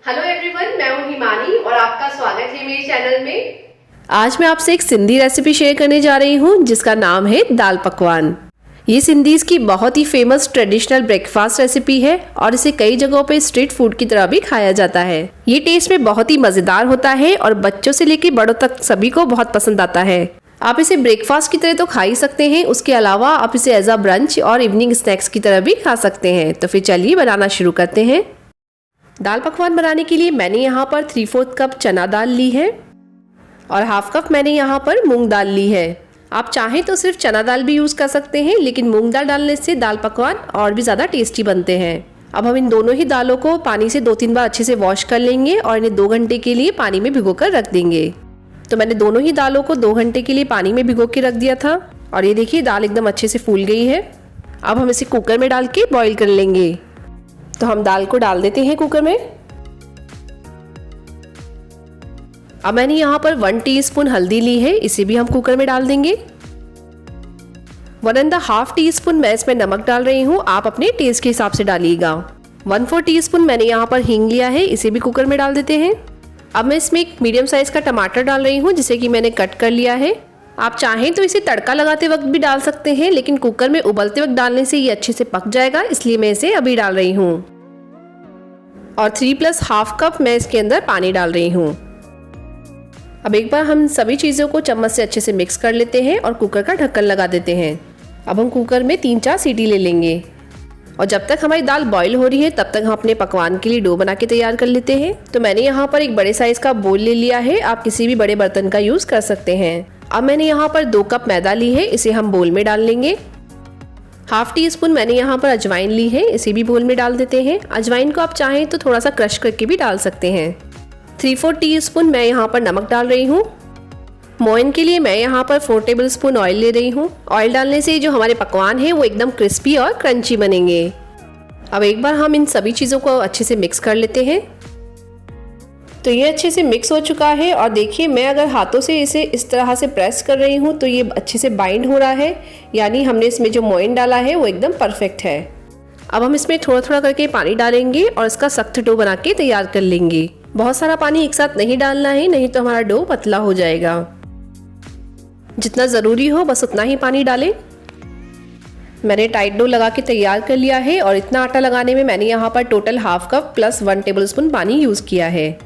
Hello everyone, मैं हूं हिमानी और आपका स्वागत है मेरे चैनल में। आज मैं आपसे एक सिंधी रेसिपी शेयर करने जा रही हूं जिसका नाम है दाल पकवान। ये सिंधीज की बहुत ही फेमस ट्रेडिशनल ब्रेकफास्ट रेसिपी है और इसे कई जगहों पे स्ट्रीट फूड की तरह भी खाया जाता है। ये टेस्ट में बहुत ही मजेदार होता है और बच्चों से लेकर बड़ों तक सभी को बहुत पसंद आता है। आप इसे ब्रेकफास्ट की तरह तो खा ही सकते हैं, उसके अलावा आप इसे एज अ ब्रंच और इवनिंग स्नैक्स की तरह भी खा सकते हैं। तो फिर चलिए बनाना शुरू करते हैं। दाल पकवान बनाने के लिए मैंने यहाँ पर 3/4 कप चना दाल ली है और हाफ कप मैंने यहाँ पर मूंग दाल ली है। आप चाहें तो सिर्फ चना दाल भी यूज़ कर सकते हैं, लेकिन मूंग दाल डालने से दाल पकवान और भी ज़्यादा टेस्टी बनते हैं। अब हम इन दोनों ही दालों को पानी से 2-3 बार अच्छे से वॉश कर लेंगे और इन्हें 2 घंटे के लिए पानी में भिगो कर रख देंगे। तो मैंने दोनों ही दालों को 2 घंटे के लिए पानी में भिगो के रख दिया था और ये देखिए दाल एकदम अच्छे से फूल गई है। अब हम इसे कुकर में डाल के बॉईल कर लेंगे। तो हम दाल को डाल देते हैं कुकर में। अब मैंने यहाँ पर 1 टीस्पून हल्दी ली है, इसे भी हम कुकर में डाल देंगे। 1.5 टीस्पून मैं इसमें नमक डाल रही हूँ, आप अपने टेस्ट के हिसाब से डालिएगा। 1/4 टीस्पून मैंने यहाँ पर हींग लिया है, इसे भी कुकर में डाल देते हैं। अब मैं इसमें एक मीडियम साइज का टमाटर डाल रही हूँ जिसे कि मैंने कट कर लिया है। आप चाहें तो इसे तड़का लगाते वक्त भी डाल सकते हैं, लेकिन कुकर में उबलते वक्त डालने से ये अच्छे से पक जाएगा, इसलिए मैं इसे अभी डाल रही हूँ। और 3+1/2 कप मैं इसके अंदर पानी डाल रही हूँ। अब एक बार हम सभी चीज़ों को चम्मच से अच्छे से मिक्स कर लेते हैं और कुकर का ढक्कन लगा देते हैं। अब हम कुकर में 3-4 सीटी ले लेंगे और जब तक हमारी दाल बॉईल हो रही है तब तक हम अपने पकवान के लिए डो बना के तैयार कर लेते हैं। तो मैंने यहाँ पर एक बड़े साइज का बोल ले लिया है, आप किसी भी बड़े बर्तन का यूज़ कर सकते हैं। अब मैंने यहाँ पर 2 कप मैदा ली है, इसे हम बोल में डाल लेंगे। 1/2 टीस्पून मैंने यहाँ पर अजवाइन ली है, इसे भी बोल में डाल देते हैं। अजवाइन को आप चाहें तो थोड़ा सा क्रश करके भी डाल सकते हैं। 3/4 टीस्पून मैं यहाँ पर नमक डाल रही हूँ। मोइन के लिए मैं यहाँ पर 4 टेबलस्पून ऑयल ले रही हूँ। ऑयल डालने से जो हमारे पकवान हैं वो एकदम क्रिस्पी और क्रंची बनेंगे। अब एक बार हम इन सभी चीज़ों को अच्छे से मिक्स कर लेते हैं। तो ये अच्छे से मिक्स हो चुका है और देखिए मैं अगर हाथों से इसे इस तरह से प्रेस कर रही हूँ तो ये अच्छे से बाइंड हो रहा है, यानी हमने इसमें जो मोइन डाला है वो एकदम परफेक्ट है। अब हम इसमें थोड़ा थोड़ा करके पानी डालेंगे और इसका सख्त डो बना के तैयार कर लेंगे। बहुत सारा पानी एक साथ नहीं डालना है, नहीं तो हमारा डो पतला हो जाएगा। जितना ज़रूरी हो बस उतना ही पानी डालें। मैंने टाइट डो लगा के तैयार कर लिया है और इतना आटा लगाने में मैंने यहाँ पर टोटल 1/2 कप प्लस 1 टेबलस्पून पानी यूज़ किया है।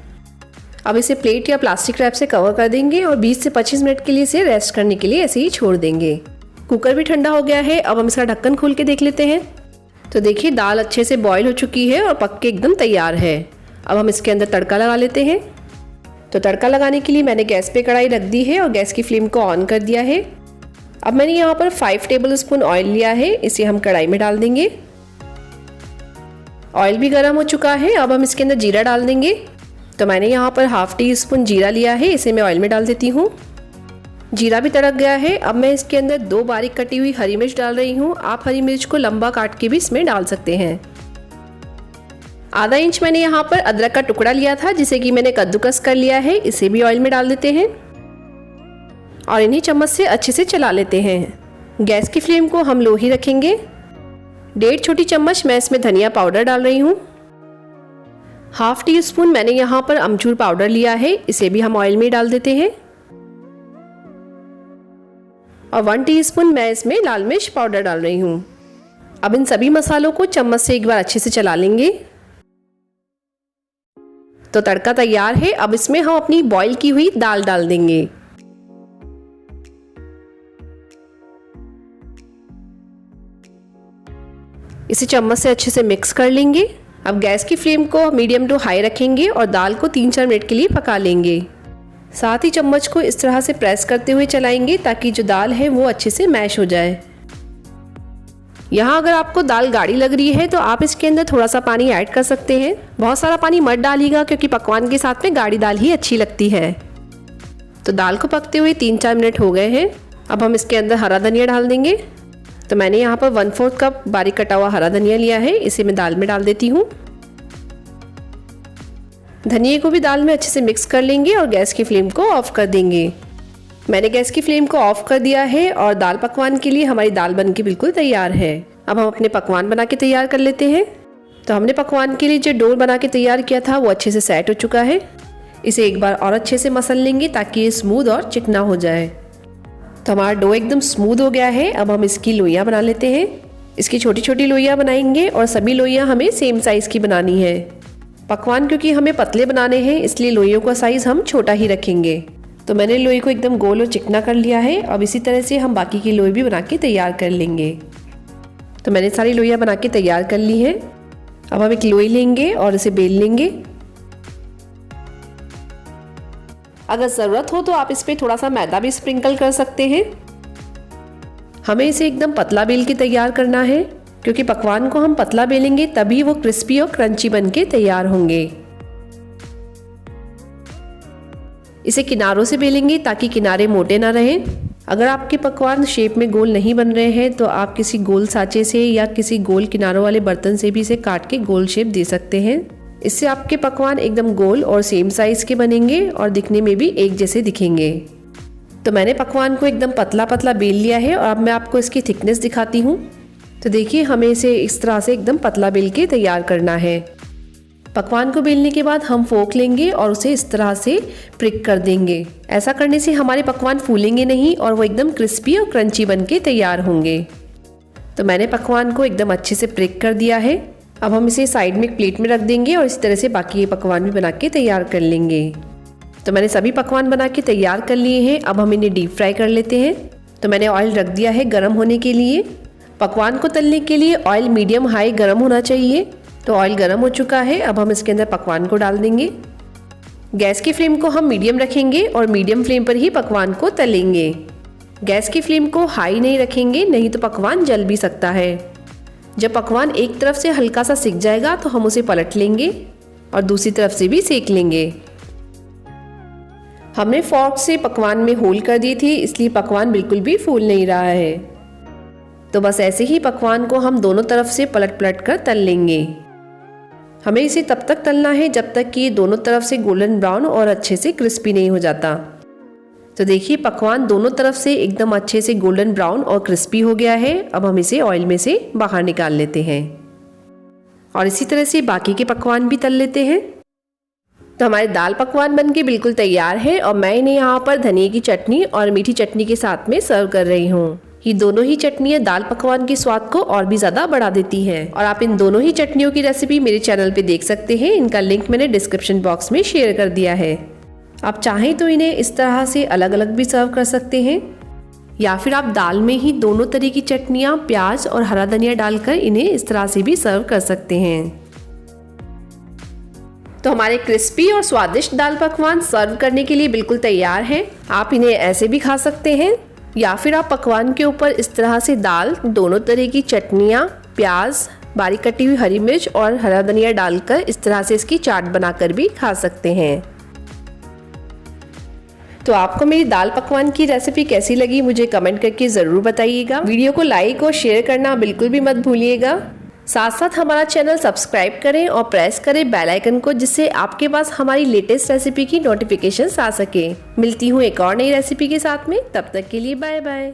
अब इसे प्लेट या प्लास्टिक रैप से कवर कर देंगे और 20 से 25 मिनट के लिए इसे रेस्ट करने के लिए ऐसे ही छोड़ देंगे। कुकर भी ठंडा हो गया है, अब हम इसका ढक्कन खोल के देख लेते हैं। तो देखिए दाल अच्छे से बॉईल हो चुकी है और पक के एकदम तैयार है। अब हम इसके अंदर तड़का लगा लेते हैं। तो तड़का लगाने के लिए मैंने गैस पे कढ़ाई रख दी है और गैस की फ्लेम को ऑन कर दिया है। अब मैंने यहाँ पर 5 टेबलस्पून ऑयल लिया है, इसे हम कढ़ाई में डाल देंगे। ऑयल भी गर्म हो चुका है, अब हम इसके अंदर जीरा डाल देंगे। तो मैंने यहाँ पर 1/2 टीस्पून जीरा लिया है, इसे मैं ऑयल में डाल देती हूँ। जीरा भी तड़क गया है, अब मैं इसके अंदर 2 बारीक कटी हुई हरी मिर्च डाल रही हूँ। आप हरी मिर्च को लंबा काट के भी इसमें डाल सकते हैं। आधा इंच मैंने यहाँ पर अदरक का टुकड़ा लिया था जिसे कि मैंने कद्दूकस कर लिया है, इसे भी ऑयल में डाल देते हैं और इन्हीं चम्मच से अच्छे से चला लेते हैं। गैस की फ्लेम को हम लो ही रखेंगे। 1.5 छोटी चम्मच मैं इसमें धनिया पाउडर डाल रही हूँ। 1/2 टीस्पून मैंने यहाँ पर अमचूर पाउडर लिया है, इसे भी हम ऑयल में डाल देते हैं। और 1 टीस्पून मैं इसमें लाल मिर्च पाउडर डाल रही हूँ। अब इन सभी मसालों को चम्मच से एक बार अच्छे से चला लेंगे। तो तड़का तैयार है, अब इसमें हम अपनी बॉईल की हुई दाल डाल देंगे। इसे चम्मच से अच्छे से मिक्स कर लेंगे। अब गैस की फ्लेम को मीडियम टू हाई रखेंगे और दाल को 3-4 मिनट के लिए पका लेंगे। साथ ही चम्मच को इस तरह से प्रेस करते हुए चलाएंगे ताकि जो दाल है वो अच्छे से मैश हो जाए। यहाँ अगर आपको दाल गाढ़ी लग रही है तो आप इसके अंदर थोड़ा सा पानी ऐड कर सकते हैं। बहुत सारा पानी मत डालिएगा क्योंकि पकवान के साथ में गाढ़ी दाल ही अच्छी लगती है। तो दाल को पकते हुए 3-4 मिनट हो गए हैं। अब हम इसके अंदर हरा धनिया डाल देंगे। तो मैंने यहाँ पर 1/4 कप बारीक कटा हुआ हरा धनिया लिया है, इसे मैं दाल में डाल देती हूँ। धनिया को भी दाल में अच्छे से मिक्स कर लेंगे और गैस की फ्लेम को ऑफ कर देंगे। मैंने गैस की फ्लेम को ऑफ कर दिया है और दाल पकवान के लिए हमारी दाल बनके बिल्कुल तैयार है। अब हम अपने पकवान बना के तैयार कर लेते हैं। तो हमने पकवान के लिए जो डो बना के तैयार किया था वो अच्छे से सेट हो चुका है। इसे एक बार और अच्छे से मसल लेंगे ताकि ये स्मूथ और चिकना हो जाए। तो हमारा डो एकदम स्मूथ हो गया है। अब हम इसकी लोइयाँ बना लेते हैं। इसकी छोटी छोटी लोइयाँ बनाएंगे और सभी लोइयाँ हमें सेम साइज़ की बनानी है। पकवान क्योंकि हमें पतले बनाने हैं इसलिए लोइयों का साइज़ हम छोटा ही रखेंगे। तो मैंने लोई को एकदम गोल और चिकना कर लिया है। अब इसी तरह से हम बाकी की लोई भी बना के तैयार कर लेंगे। तो मैंने सारी लोइयाँ बना के तैयार कर ली हैं। अब हम एक लोई लेंगे और इसे बेल लेंगे। अगर ज़रूरत हो तो आप इस पर थोड़ा सा मैदा भी स्प्रिंकल कर सकते हैं। हमें इसे एकदम पतला बेल के तैयार करना है क्योंकि पकवान को हम पतला बेलेंगे तभी वो क्रिस्पी और क्रंची बन के तैयार होंगे। इसे किनारों से बेलेंगे ताकि किनारे मोटे ना रहें। अगर आपके पकवान शेप में गोल नहीं बन रहे हैं तो आप किसी गोल साँचे से या किसी गोल किनारों वाले बर्तन से भी इसे काट के गोल शेप दे सकते हैं। इससे आपके पकवान एकदम गोल और सेम साइज़ के बनेंगे और दिखने में भी एक जैसे दिखेंगे। तो मैंने पकवान को एकदम पतला पतला बेल लिया है और अब मैं आपको इसकी थिकनेस दिखाती हूँ। तो देखिए हमें इसे इस तरह से एकदम पतला बेल के तैयार करना है। पकवान को बेलने के बाद हम फोक लेंगे और उसे इस तरह से प्रिक कर देंगे। ऐसा करने से हमारे पकवान फूलेंगे नहीं और वो एकदम क्रिस्पी और क्रंची बन के तैयार होंगे। तो मैंने पकवान को एकदम अच्छे से प्रिक कर दिया है। अब हम इसे साइड में एक प्लेट में रख देंगे और इस तरह से बाकी ये पकवान भी बना के तैयार कर लेंगे। तो मैंने सभी पकवान बना के तैयार कर लिए हैं। अब हम इन्हें डीप फ्राई कर लेते हैं। तो मैंने ऑयल रख दिया है गर्म होने के लिए। पकवान को तलने के लिए ऑयल मीडियम हाई गर्म होना चाहिए। तो ऑयल गर्म हो चुका है। अब हम इसके अंदर पकवान को डाल देंगे। गैस की फ्लेम को हम मीडियम रखेंगे और मीडियम फ्लेम पर ही पकवान को तलेंगे। गैस की फ्लेम को हाई नहीं रखेंगे, नहीं तो पकवान जल भी सकता है। जब पकवान एक तरफ से हल्का सा सिक जाएगा तो हम उसे पलट लेंगे और दूसरी तरफ से भी सेक लेंगे। हमने फोर्क से पकवान में होल कर दी थी इसलिए पकवान बिल्कुल भी फूल नहीं रहा है। तो बस ऐसे ही पकवान को हम दोनों तरफ से पलट पलट कर तल लेंगे। हमें इसे तब तक तलना है जब तक कि ये दोनों तरफ से गोल्डन ब्राउन और अच्छे से क्रिस्पी नहीं हो जाता। तो देखिए पकवान दोनों तरफ से एकदम अच्छे से गोल्डन ब्राउन और क्रिस्पी हो गया है। अब हम इसे ऑयल में से बाहर निकाल लेते हैं और इसी तरह से बाकी के पकवान भी तल लेते हैं। तो हमारे दाल पकवान बनके बिल्कुल तैयार है और मैं इन्हें यहाँ पर धनिया की चटनी और मीठी चटनी के साथ में सर्व कर रही हूँ। ये दोनों ही चटनियाँ दाल पकवान के स्वाद को और भी ज़्यादा बढ़ा देती हैं और आप इन दोनों ही चटनियों की रेसिपी मेरे चैनल पे देख सकते हैं। इनका लिंक मैंने डिस्क्रिप्शन बॉक्स में शेयर कर दिया है। आप चाहें तो इन्हें इस तरह से अलग अलग भी सर्व कर सकते हैं या फिर आप दाल में ही दोनों तरह की चटनियाँ प्याज और हरा धनिया डालकर इन्हें इस तरह से भी सर्व कर सकते हैं। तो हमारे क्रिस्पी और स्वादिष्ट दाल पकवान सर्व करने के लिए बिल्कुल तैयार हैं। आप इन्हें ऐसे भी खा सकते हैं या फिर आप पकवान के ऊपर इस तरह से दाल, दोनों तरह की चटनियाँ, प्याज, बारीक कटी हुई हरी मिर्च और हरा धनिया डालकर इस तरह से इसकी चाट बनाकर भी खा सकते हैं। तो आपको मेरी दाल पकवान की रेसिपी कैसी लगी मुझे कमेंट करके ज़रूर बताइएगा। वीडियो को लाइक और शेयर करना बिल्कुल भी मत भूलिएगा। साथ साथ हमारा चैनल सब्सक्राइब करें और प्रेस करें बेल आइकन को, जिससे आपके पास हमारी लेटेस्ट रेसिपी की नोटिफिकेशंस आ सके। मिलती हूँ एक और नई रेसिपी के साथ में, तब तक के लिए बाय बाय।